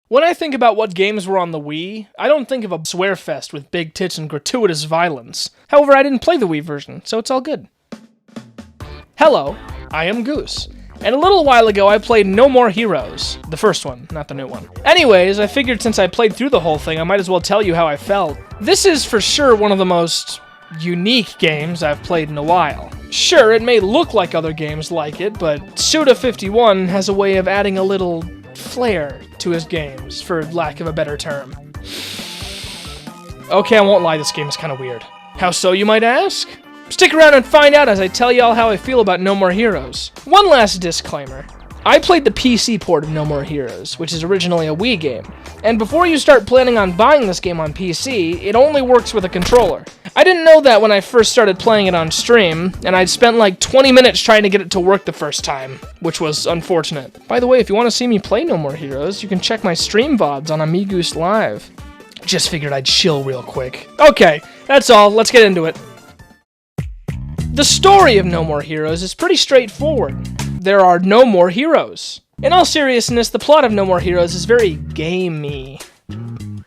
When I think about what games were on the Wii, I don't think of a swear fest with big tits and gratuitous violence. However, I didn't play the Wii version, so it's all good. Hello, I am Goose, and a little while ago I played No More Heroes. The first one, not the new one. Anyways, I figured since I played through the whole thing, I might as well tell you how I felt. This is for sure one of the most unique games I've played in a while. Sure, it may look like other games like it, but Suda51 has a way of adding a little flair to his games, for lack of a better term. Okay, I won't lie, this game is kind of weird. How so, you might ask? Stick around and find out as I tell y'all how I feel about No More Heroes. One last disclaimer. I played the PC port of No More Heroes, which is originally a Wii game, and before you start planning on buying this game on PC, it only works with a controller. I didn't know that when I first started playing it on stream, and I'd spent like 20 minutes trying to get it to work the first time, which was unfortunate. By the way, if you want to see me play No More Heroes, you can check my stream VODs on Amigos Live. Just figured I'd chill real quick. Okay, that's all, let's get into it. The story of No More Heroes is pretty straightforward. There are no more heroes. In all seriousness, the plot of No More Heroes is very gamey.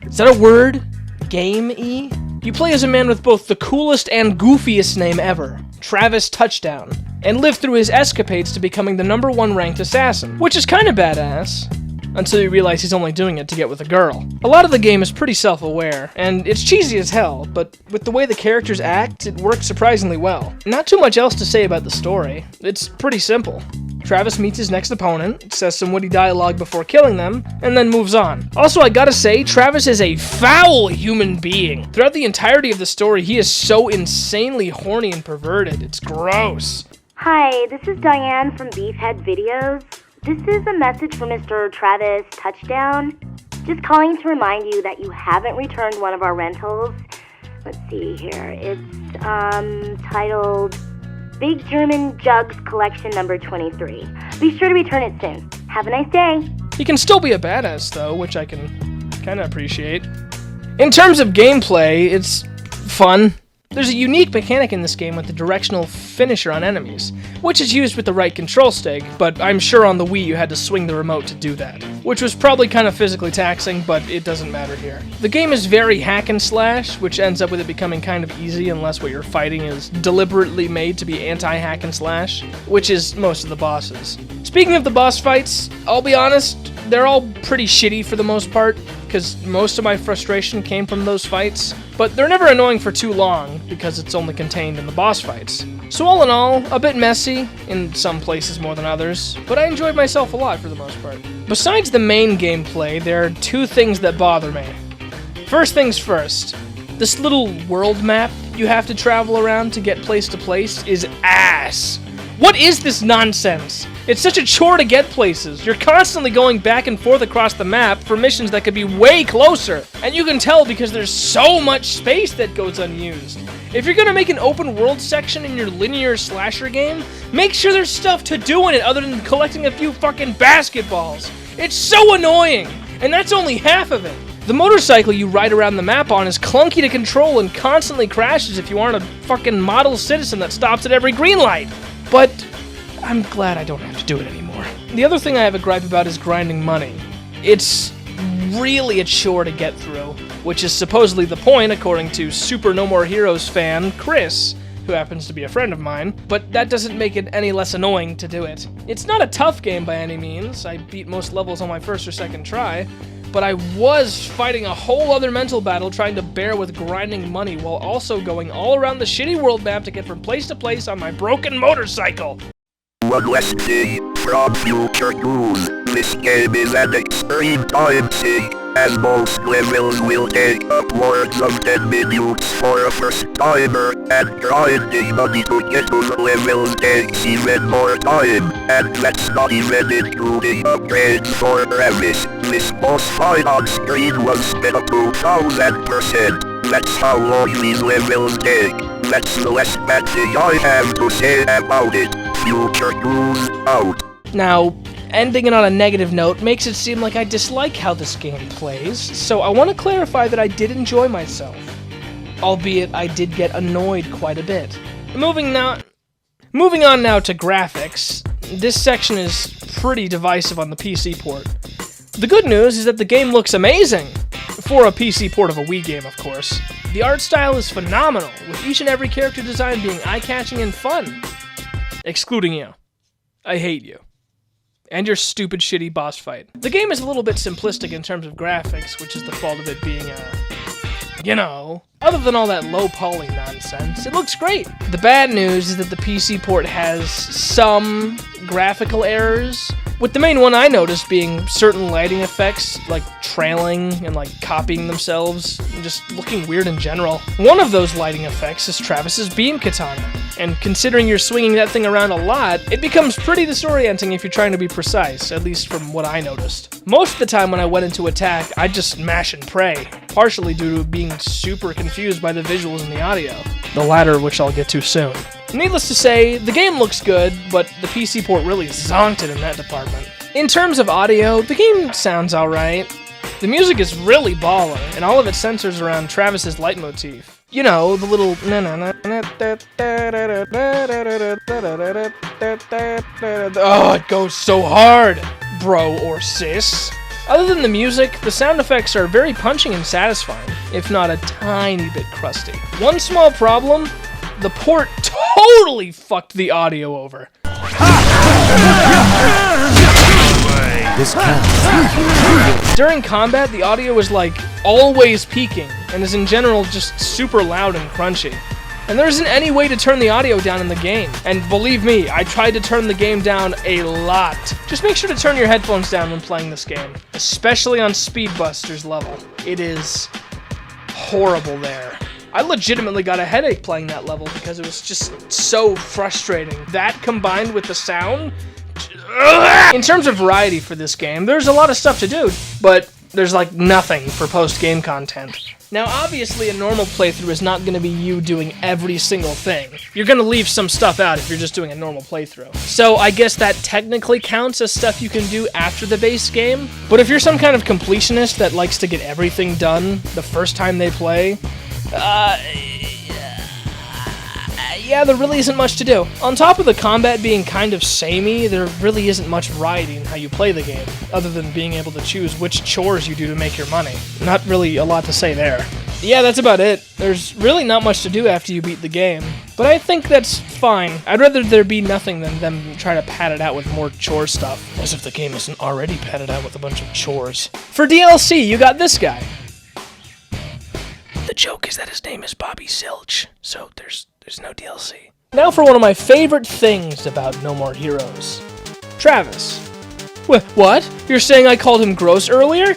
Is that a word? Game-y? You play as a man with both the coolest and goofiest name ever, Travis Touchdown, and live through his escapades to becoming the #1 ranked assassin, which is kinda badass, until you realize he's only doing it to get with a girl. A lot of the game is pretty self-aware, and it's cheesy as hell, but with the way the characters act, it works surprisingly well. Not too much else to say about the story. It's pretty simple. Travis meets his next opponent, says some witty dialogue before killing them, and then moves on. Also, I gotta say, Travis is a foul human being. Throughout the entirety of the story, he is so insanely horny and perverted. It's gross. Hi, this is Diane from Beefhead Videos. This is a message for Mr. Travis Touchdown. Just calling to remind you that you haven't returned one of our rentals. Let's see here. It's titled Big German Jugs Collection number 23. Be sure to return it soon. Have a nice day. He can still be a badass, though, which I can kind of appreciate. In terms of gameplay, it's fun. There's a unique mechanic in this game with the directional finisher on enemies, which is used with the right control stick, but I'm sure on the Wii you had to swing the remote to do that, which was probably kind of physically taxing, but it doesn't matter here. The game is very hack and slash, which ends up with it becoming kind of easy unless what you're fighting is deliberately made to be anti-hack and slash, which is most of the bosses. Speaking of the boss fights, I'll be honest, they're all pretty shitty for the most part, because most of my frustration came from those fights, but they're never annoying for too long, because it's only contained in the boss fights. So all in all, a bit messy, in some places more than others, but I enjoyed myself a lot for the most part. Besides the main gameplay, there are two things that bother me. First things first, this little world map you have to travel around to get place to place is ass. What is this nonsense? It's such a chore to get places. You're constantly going back and forth across the map for missions that could be way closer. And you can tell because there's so much space that goes unused. If you're gonna make an open world section in your linear slasher game, make sure there's stuff to do in it other than collecting a few fucking basketballs. It's so annoying, and that's only half of it. The motorcycle you ride around the map on is clunky to control and constantly crashes if you aren't a fucking model citizen that stops at every green light. But I'm glad I don't have to do it anymore. The other thing I have a gripe about is grinding money. It's really a chore to get through, which is supposedly the point according to Super No More Heroes fan Chris, who happens to be a friend of mine, but that doesn't make it any less annoying to do it. It's not a tough game by any means. I beat most levels on my first or second try, but I was fighting a whole other mental battle trying to bear with grinding money while also going all around the shitty world map to get from place to place on my broken motorcycle. One lesson from future use. This game is an extreme time sink, as most levels will take upwards of 10 minutes for a first timer, and grinding money to get to the levels takes even more time, and that's not even including upgrades for Travis. This boss fight on screen was sped up to 1000%. That's how long these levels take. That's the last bad thing I have to say about it. Future use out. Now, ending it on a negative note makes it seem like I dislike how this game plays, so I want to clarify that I did enjoy myself. Albeit I did get annoyed quite a bit. Moving on now to graphics. This section is pretty divisive on the PC port. The good news is that the game looks amazing! For a PC port of a Wii game, of course. The art style is phenomenal, with each and every character design being eye-catching and fun. Excluding you. I hate you. And your stupid, shitty boss fight. The game is a little bit simplistic in terms of graphics, which is the fault of it being other than all that low-poly nonsense, it looks great. The bad news is that the PC port has some graphical errors, with the main one I noticed being certain lighting effects, like trailing and like copying themselves, and just looking weird in general. One of those lighting effects is Travis's beam katana, and considering you're swinging that thing around a lot, it becomes pretty disorienting if you're trying to be precise, at least from what I noticed. Most of the time when I went into attack, I'd just mash and pray, partially due to being super confused by the visuals and the audio, the latter which I'll get to soon. Needless to say, the game looks good, but the PC port really zonked it in that department. In terms of audio, the game sounds alright. The music is really baller, and all of it centers around Travis's leitmotif. You know, the little oh, it goes so hard, bro or sis. Other than the music, the sound effects are very punching and satisfying, if not a tiny bit crusty. One small problem, the port totally fucked the audio over. This counts. During combat, the audio was like always peaking, and is in general just super loud and crunchy. And there isn't any way to turn the audio down in the game. And believe me, I tried to turn the game down a lot. Just make sure to turn your headphones down when playing this game, especially on Speedbuster's level. It is horrible there. I legitimately got a headache playing that level because it was just so frustrating. That combined with the sound. In terms of variety for this game, there's a lot of stuff to do, but there's like nothing for post-game content. Now obviously a normal playthrough is not going to be you doing every single thing. You're going to leave some stuff out if you're just doing a normal playthrough. So I guess that technically counts as stuff you can do after the base game, but if you're some kind of completionist that likes to get everything done the first time they play, yeah, there really isn't much to do. On top of the combat being kind of samey, there really isn't much variety in how you play the game, other than being able to choose which chores you do to make your money. Not really a lot to say there. Yeah, that's about it. There's really not much to do after you beat the game, but I think that's fine. I'd rather there be nothing than them try to pad it out with more chore stuff, as if the game isn't already padded out with a bunch of chores. For DLC, you got this guy. The joke is that his name is Bobby Silch, so there's no DLC. Now for one of my favorite things about No More Heroes. Travis. What? You're saying I called him gross earlier?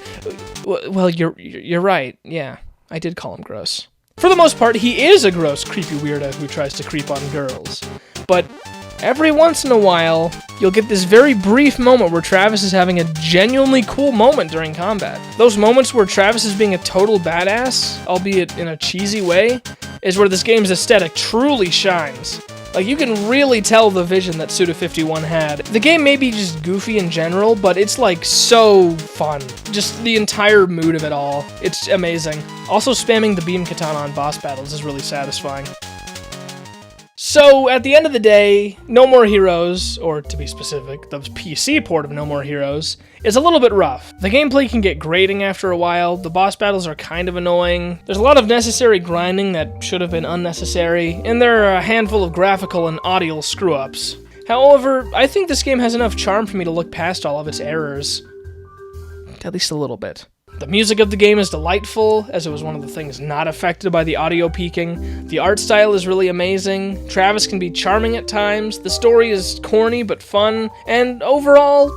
Well, you're right. Yeah, I did call him gross. For the most part, he is a gross, creepy weirdo who tries to creep on girls. But every once in a while, you'll get this very brief moment where Travis is having a genuinely cool moment during combat. Those moments where Travis is being a total badass, albeit in a cheesy way, is where this game's aesthetic truly shines. Like, you can really tell the vision that Suda51 had. The game may be just goofy in general, but it's like so fun. Just the entire mood of it all. It's amazing. Also, spamming the beam katana on boss battles is really satisfying. So, at the end of the day, No More Heroes, or to be specific, the PC port of No More Heroes, is a little bit rough. The gameplay can get grating after a while, the boss battles are kind of annoying, there's a lot of necessary grinding that should have been unnecessary, and there are a handful of graphical and audio screw-ups. However, I think this game has enough charm for me to look past all of its errors. At least a little bit. The music of the game is delightful, as it was one of the things not affected by the audio peaking. The art style is really amazing. Travis can be charming at times. The story is corny but fun. And overall,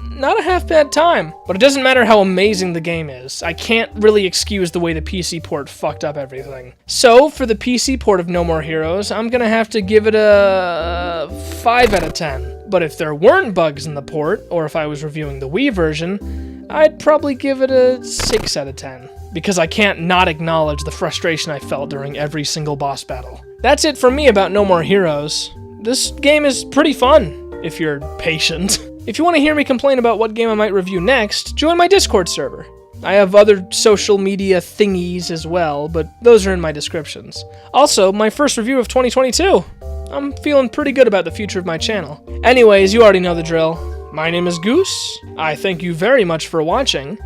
not a half-bad time. But it doesn't matter how amazing the game is. I can't really excuse the way the PC port fucked up everything. So, for the PC port of No More Heroes, I'm gonna have to give it a 5 out of 10. But if there weren't bugs in the port, or if I was reviewing the Wii version, I'd probably give it a 6 out of 10, because I can't not acknowledge the frustration I felt during every single boss battle. That's it from me about No More Heroes. This game is pretty fun, if you're patient. If you want to hear me complain about what game I might review next, join my Discord server. I have other social media thingies as well, but those are in my descriptions. Also, my first review of 2022. I'm feeling pretty good about the future of my channel. Anyways, you already know the drill. My name is Goose. I thank you very much for watching.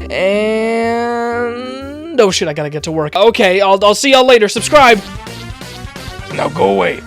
And... oh shit, I gotta get to work. Okay, I'll see y'all later. Subscribe! Now go away.